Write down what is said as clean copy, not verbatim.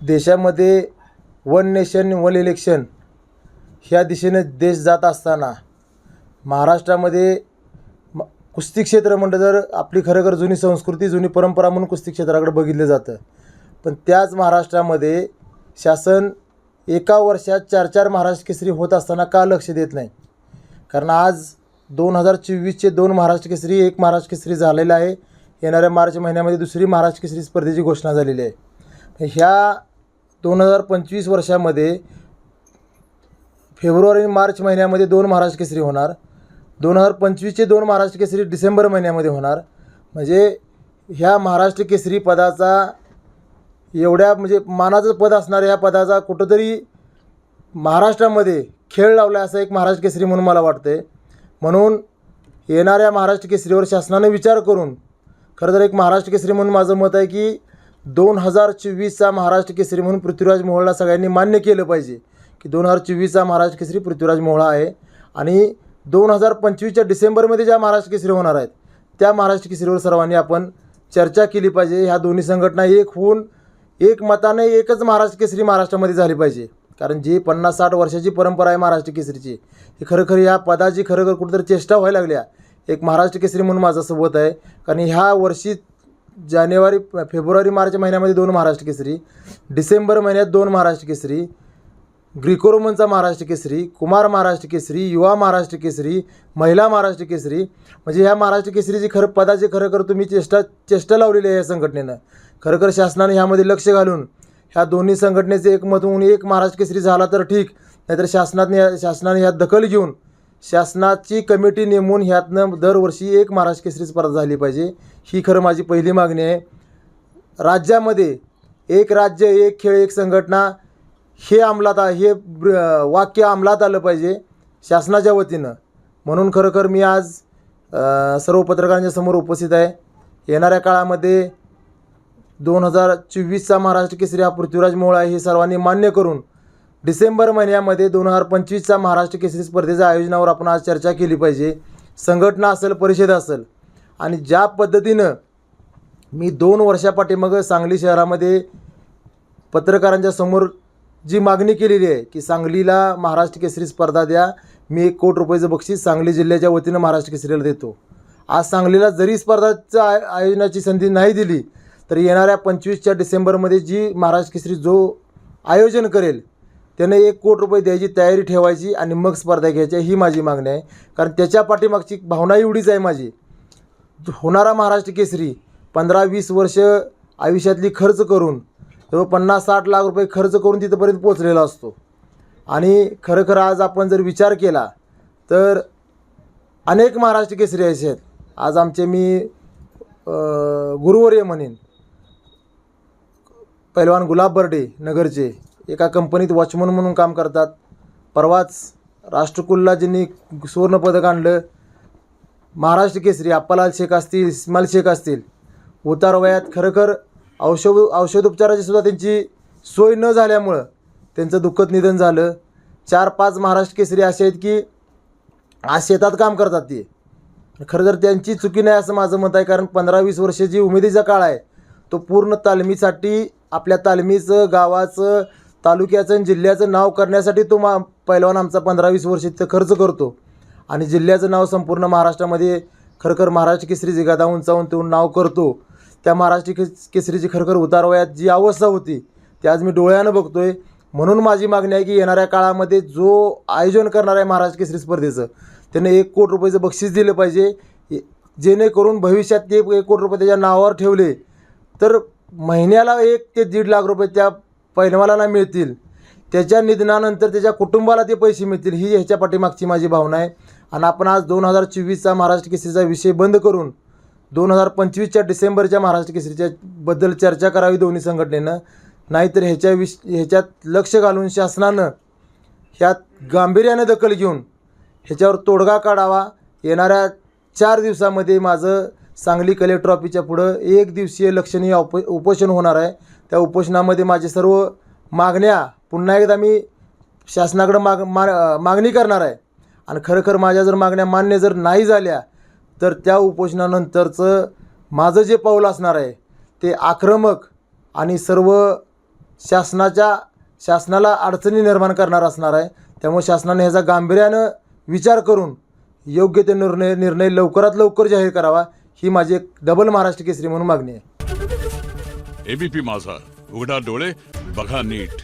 देशामध्ये one nation one election ह्या दिशेने देश जात असताना महाराष्ट्रामध्ये कुस्ती क्षेत्र म्हटलं तर आपली खरोखर जुनी संस्कृती जुनी परंपरा म्हणून कुस्ती क्षेत्राकडे बघितलं जातं. पण त्याच महाराष्ट्रामध्ये शासन एका वर्षात 4-4 महाराष्ट्र केसरी होत असताना का लक्ष देत नाही? कारण आज 2024चे 2 महाराष्ट्र केसरी, 1 महाराष्ट्र केसरी झालेला आहे. येणाऱ्या मार्च महिन्यामध्ये दुसरी महाराष्ट्र केसरी स्पर्धेची घोषणा झालेली आहे. ह्या 2025 वर्षामध्ये फेब्रुवारी आणि मार्च महिन्यामध्ये 2 महाराष्ट्र केसरी होणार. 2025चे 2 महाराष्ट्र केसरी डिसेंबर महिन्यामध्ये होणार. म्हणजे ह्या महाराष्ट्र केसरी पदाचा एवढ्या म्हणजे मानाचं पद असणाऱ्या ह्या पदाचा कुठंतरी महाराष्ट्रामध्ये खेळ लावला असा एक महाराष्ट्र केसरी म्हणून मला वाटतं. म्हणून येणाऱ्या महाराष्ट्र केसरीवर शासनाने विचार करून खरं तर एक महाराष्ट्र केसरी म्हणून माझं मत आहे की 2024चा महाराष्ट्र केसरी म्हणून पृथ्वीराज मोहोळला सगळ्यांनी मान्य केलं पाहिजे की 2024चा महाराष्ट्र केसरी पृथ्वीराज मोहोळा आहे. आणि 2025च्या डिसेंबरमध्ये ज्या महाराष्ट्र केसरी होणार आहेत त्या महाराष्ट्र केसरीवर सर्वांनी आपण चर्चा केली पाहिजे. ह्या दोन्ही संघटना एक होऊन एक मताने एकच महाराष्ट्र केसरी महाराष्ट्रामध्ये झाली पाहिजे. कारण जी 50-60 वर्षाची परंपरा आहे महाराष्ट्र केसरीची ही खरोखर ह्या पदाची खरोखर कुठेतरी चेष्टा व्हायला लागल्या एक महाराष्ट्र केसरी म्हणून माझं असं मत आहे. कारण ह्या वर्षी फेब्रुवारी मार्च महिन्यामध्ये 2 महाराष्ट्र केसरी, डिसेंबर महिन्यात 2 महाराष्ट्र केसरी, ग्रीको रोमनचा महाराष्ट्र केसरी, कुमार महाराष्ट्र केसरी, युवा महाराष्ट्र केसरी, महिला महाराष्ट्र केसरी. म्हणजे ह्या महाराष्ट्र केसरीची पदाची खरोखर तुम्ही चेष्टा लावलेली आहे या संघटनेनं. खरोखर शासनाने ह्यामध्ये लक्ष घालून ह्या दोन्ही संघटनेचे एकमत होऊन एक महाराष्ट्र केसरी झाला तर ठीक, नाहीतर शासनाने ह्यात दखल घेऊन शासनाची कमिटी नेमून ह्यातनं दरवर्षी एक महाराष्ट्र केसरी स्पर्धा झाली पाहिजे. ही खरं माझी पहिली मागणी आहे. राज्यामध्ये एक राज्य एक खेळ एक संघटना हे वाक्य अंमलात आलं पाहिजे शासनाच्या वतीनं. म्हणून खरोखर मी आज सर्व पत्रकारांच्या समोर उपस्थित आहे. येणाऱ्या काळामध्ये 2024चा महाराष्ट्र केसरी हा पृथ्वीराज मोहोळ आहे हे सर्वांनी मान्य करून डिसेंबर महिन्यामध्ये 2025चा महाराष्ट्र केसरी स्पर्धेच्या आयोजनावर आपण आज चर्चा केली पाहिजे. संघटना असेल, परिषद असेल. आणि ज्या पद्धतीनं मी 2 वर्षापाठीमागं सांगली शहरामध्ये पत्रकारांच्या समोर जी मागणी केलेली आहे की सांगलीला महाराष्ट्र केसरी स्पर्धा द्या, मी 1 कोटी रुपयाचं बक्षीस सांगली जिल्ह्याच्या वतीनं महाराष्ट्र केसरीला देतो. आज सांगलीला जरी स्पर्धाचं आयोजनाची संधी नाही दिली तर येणाऱ्या 25च्या डिसेंबरमध्ये जी महाराष्ट्र केसरी जो आयोजन करेल त्याने 1 कोटी रुपये द्यायची तयारी ठेवायची आणि मग स्पर्धा घ्यायची ही माझी मागणी आहे. कारण त्याच्या पाठीमागची भावना एवढीच आहे माझी. होणारा महाराष्ट्र केसरी 15-20 वर्ष आयुष्यातली खर्च करून जवळ 50-60 लाख रुपये खर्च करून तिथंपर्यंत पोचलेला असतो. आणि खरं आज आपण जर विचार केला तर अनेक महाराष्ट्र केसरी असे आहेत. आज आमचे मी गुरुवर्य म्हणेन पैलवान गुलाब बर्डे नगरचे एका कंपनीत वॉचमन म्हणून काम करतात. परवाच राष्ट्रकुलला ज्यांनी सुवर्णपदक आणलं महाराष्ट्र केसरी अप्पालाल शेख असतील, इस्माईल शेख असतील. उतार वयात खरोखर औषधोपचाराची सुद्धा त्यांची सोय न झाल्यामुळं त्यांचं दुःखद निधन झालं. 4-5 महाराष्ट्र केसरी असे आहेत की आज शेतात काम करतात ते. खरं तर त्यांची चुकी नाही असं माझं मत आहे. कारण 15-20 वर्षाची उमेदीचा काळ आहे तो पूर्ण तालमीसाठी आपल्या तालमीचं, गावाचं, तालुक्याचं आणि जिल्ह्याचं नाव करण्यासाठी तो पैलवान आमचा 15-20 वर्ष तिथं खर्च करतो. आणि जिल्ह्याचं नाव संपूर्ण महाराष्ट्रामध्ये खरखर महाराष्ट्र केसरी गदा उंचावून तो नाव करतो. त्या महाराष्ट्र केसरीची खरखर उतार वयात जी अवस्था होती ती आज मी डोळ्यानं बघतोय. म्हणून माझी मागणी आहे की येणाऱ्या काळामध्ये जो आयोजन करणार आहे महाराष्ट्र केसरी स्पर्धेचं त्याने 1 कोटी रुपयाचं बक्षीस दिलं पाहिजे. जेणेकरून भविष्यात ते 1 कोटी रुपये त्याच्या नावावर ठेवले तर महिन्याला 1 ते 1.5 लाख रुपये त्या पैलवानाला मिळतील. त्याच्या निधनानंतर त्याच्या कुटुंबाला ते पैसे मिळतील ही ह्याच्या पाठीमागची माझी भावना आहे. आणि आपण आज 2024चा महाराष्ट्र केसरीचा विषय बंद करून 2025च्या डिसेंबरच्या महाराष्ट्र केसरीच्या बद्दल चर्चा करावी दोन्ही संघटनेनं. नाहीतर ह्याच्यात लक्ष घालून शासनानं ह्यात गांभीर्यानं दखल घेऊन ह्याच्यावर तोडगा काढावा. येणाऱ्या 4 दिवसामध्ये माझं सांगली कलेक्टर ऑफिसच्या पुढं 1 दिवसीय लक्षणीय उपोषण होणार आहे. त्या उपोषणामध्ये माझे सर्व मागण्या पुन्हा एकदा मी शासनाकडे मागणी करणार आहे. आणि खरखर माझ्या जर मागण्या मान्य जर नाही झाल्या तर त्या उपोषणानंतरचं माझं जे पाऊल असणार आहे ते आक्रमक आणि सर्व शासनाला अडचणी निर्माण करणार असणार आहे. त्यामुळे शासनाने ह्याचा गांभीर्यानं विचार करून योग्य ते निर्णय लवकरात लवकर जाहीर करावा, ही माझी एक डबल महाराष्ट्र केसरी म्हणून मागणी आहे. एबीपी माझा, उघडा डोळे बघा नीट.